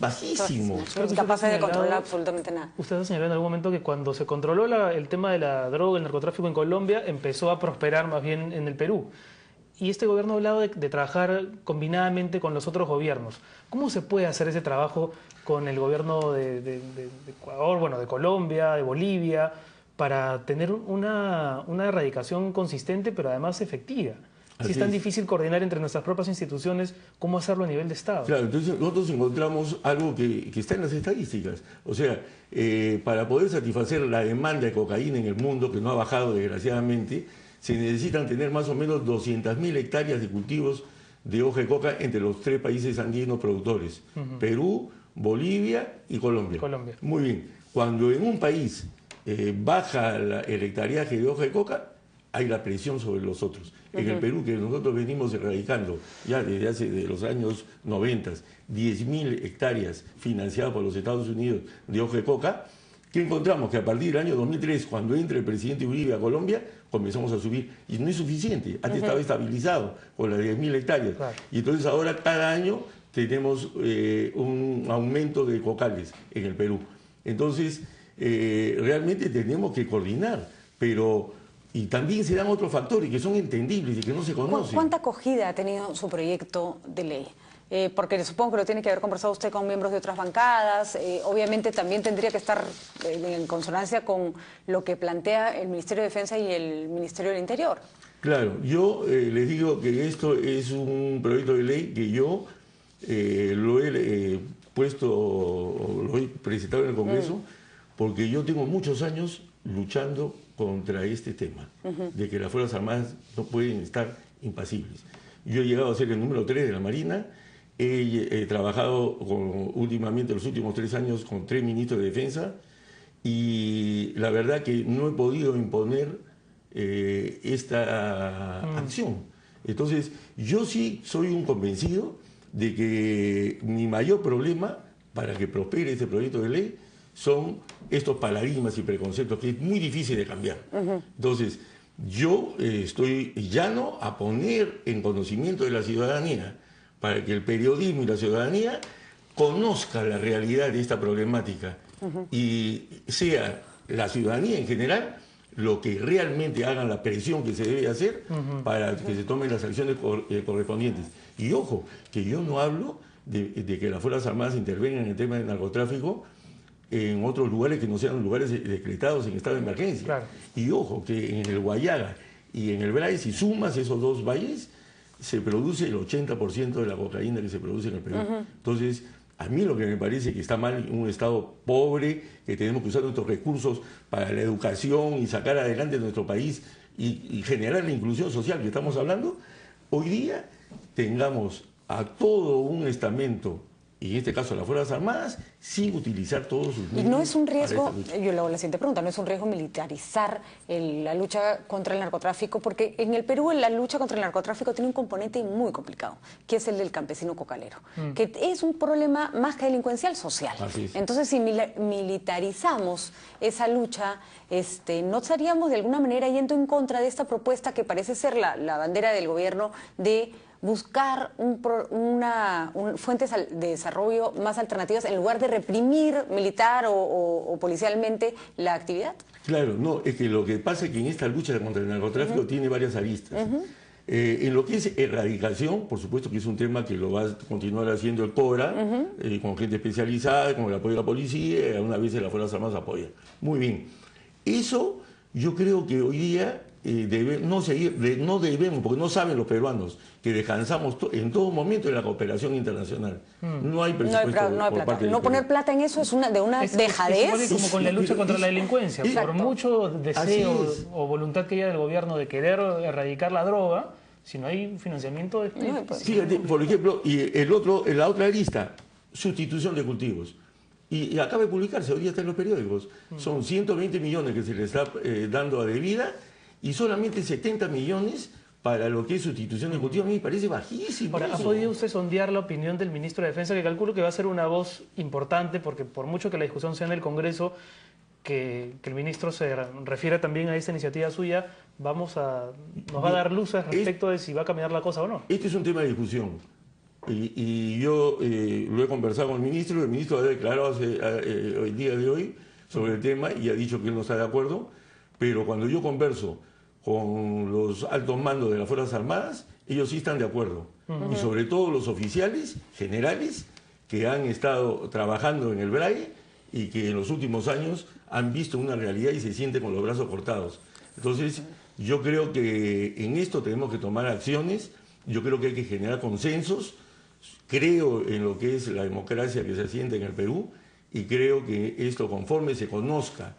bajísimo. No es capaz de controlar absolutamente nada. Usted ha señalado en algún momento que cuando se controló el tema de la droga, el narcotráfico en Colombia, empezó a prosperar más bien en el Perú. Y este gobierno ha hablado de trabajar combinadamente con los otros gobiernos. ¿Cómo se puede hacer ese trabajo con el gobierno de Ecuador, bueno, de Colombia, de Bolivia, para tener una erradicación consistente, pero además efectiva? Si es tan difícil coordinar entre nuestras propias instituciones, ¿cómo hacerlo a nivel de Estado? Claro, entonces nosotros encontramos algo que está en las estadísticas. O sea, para poder satisfacer la demanda de cocaína en el mundo, que no ha bajado desgraciadamente, se necesitan tener más o menos 200.000 hectáreas de cultivos de hoja de coca entre los 3 países andinos productores, Perú, Bolivia y Colombia. Muy bien, cuando en un país baja el hectareaje de hoja de coca, hay la presión sobre los otros. En el Perú, que nosotros venimos erradicando ya desde los años 90, 10.000 hectáreas financiadas por los Estados Unidos de hoja de coca, que encontramos que a partir del año 2003, cuando entra el presidente Uribe a Colombia, comenzamos a subir. Y no es suficiente. Antes estaba estabilizado con las 10.000 hectáreas. Claro. Y entonces ahora cada año tenemos un aumento de cocales en el Perú. Entonces, realmente tenemos que coordinar, pero... Y también se dan otros factores que son entendibles y que no se conocen. ¿Cuánta acogida ha tenido su proyecto de ley? Porque supongo que lo tiene que haber conversado usted con miembros de otras bancadas. Obviamente también tendría que estar en consonancia con lo que plantea el Ministerio de Defensa y el Ministerio del Interior. Claro, yo les digo que esto es un proyecto de ley que yo lo he lo he presentado en el Congreso porque yo tengo muchos años luchando contra este tema, de que las Fuerzas Armadas no pueden estar impasibles. Yo he llegado a ser el número 3 de la Marina, he trabajado últimamente los últimos 3 años con 3 ministros de Defensa y la verdad que no he podido imponer esta acción. Entonces, yo sí soy un convencido de que mi mayor problema para que prospere este proyecto de ley son estos paradigmas y preconceptos que es muy difícil de cambiar. Entonces, yo estoy llano a poner en conocimiento de la ciudadanía para que el periodismo y la ciudadanía conozca la realidad de esta problemática y sea la ciudadanía en general lo que realmente hagan la presión que se debe hacer para que se tomen las acciones correspondientes. Y ojo, que yo no hablo de que las Fuerzas Armadas intervengan en el tema del narcotráfico en otros lugares que no sean lugares decretados en estado de emergencia. Claro. Y ojo, que en el Guayaga y en el Brais, si sumas esos 2 valles, se produce el 80% de la cocaína que se produce en el Perú. Entonces, a mí lo que me parece que está mal en un estado pobre, que tenemos que usar nuestros recursos para la educación y sacar adelante nuestro país y generar la inclusión social que estamos hablando, hoy día tengamos a todo un estamento, y en este caso las Fuerzas Armadas, sin utilizar todos sus medios. ¿Y no es un riesgo, yo le hago la siguiente pregunta, no es un riesgo militarizar la lucha contra el narcotráfico? Porque en el Perú la lucha contra el narcotráfico tiene un componente muy complicado, que es el del campesino cocalero, que es un problema más que delincuencial, social. Entonces, si militarizamos esa lucha, ¿no estaríamos de alguna manera yendo en contra de esta propuesta que parece ser la bandera del gobierno de buscar fuentes de desarrollo más alternativas en lugar de reprimir militar o policialmente la actividad? Claro, no, es que lo que pasa es que en esta lucha contra el narcotráfico tiene varias aristas. En lo que es erradicación, por supuesto que es un tema que lo va a continuar haciendo el COBRA, con gente especializada, con el apoyo de la policía, una vez las Fuerzas Armadas apoyan. Muy bien. Eso yo creo que hoy día no debemos, porque no saben los peruanos, que descansamos en todo momento en la cooperación internacional. No hay presupuesto no hay plata. No poner plata en eso es una dejadez. Es como con la lucha contra la delincuencia. Por mucho deseo o voluntad que haya del gobierno de querer erradicar la droga, si no hay financiamiento... Fíjate, por ejemplo, y la otra lista, sustitución de cultivos. Y acaba de publicarse, hoy día está en los periódicos. Son 120 millones que se le está dando a Devida y solamente 70 millones para lo que es sustitución de cultivo. A mí me parece bajísimo. Ahora, ¿ha podido usted sondear la opinión del ministro de Defensa, que calculo que va a ser una voz importante, porque por mucho que la discusión sea en el Congreso, que el ministro se refiera también a esta iniciativa suya, nos va a dar luces respecto de si va a caminar la cosa o no? Este es un tema de discusión. Y yo lo he conversado con el ministro ha declarado el día de hoy sobre el tema y ha dicho que él no está de acuerdo, pero cuando yo converso con los altos mandos de las Fuerzas Armadas, ellos sí están de acuerdo. Y sobre todo los oficiales generales que han estado trabajando en el BRAE y que en los últimos años han visto una realidad y se sienten con los brazos cortados. Entonces, yo creo que en esto tenemos que tomar acciones, yo creo que hay que generar consensos, creo en lo que es la democracia que se asienta en el Perú y creo que esto, conforme se conozca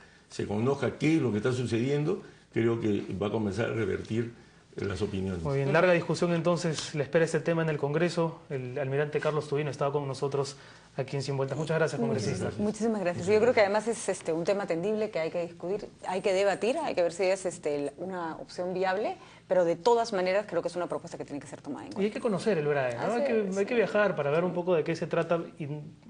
qué es lo que está sucediendo, creo que va a comenzar a revertir las opiniones. Muy bien, larga discusión entonces, le espera este tema en el Congreso. El almirante Carlos Tubino estaba con nosotros aquí en Sin Vueltas. Muchas gracias, congresista. Muchísimas gracias. Yo creo que además es un tema atendible que hay que discutir, hay que debatir, hay que ver si es una opción viable, pero de todas maneras creo que es una propuesta que tiene que ser tomada en cuenta. Y hay que conocer el BRAE, ¿no? Hay que viajar para ver un poco de qué se trata y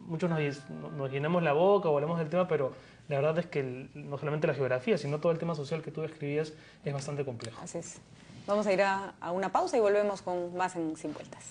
muchos nos llenamos la boca o hablamos del tema, pero la verdad es que no solamente la geografía, sino todo el tema social que tú describías es bastante complejo. Así es. Vamos a ir a una pausa y volvemos con más en Sin Vueltas.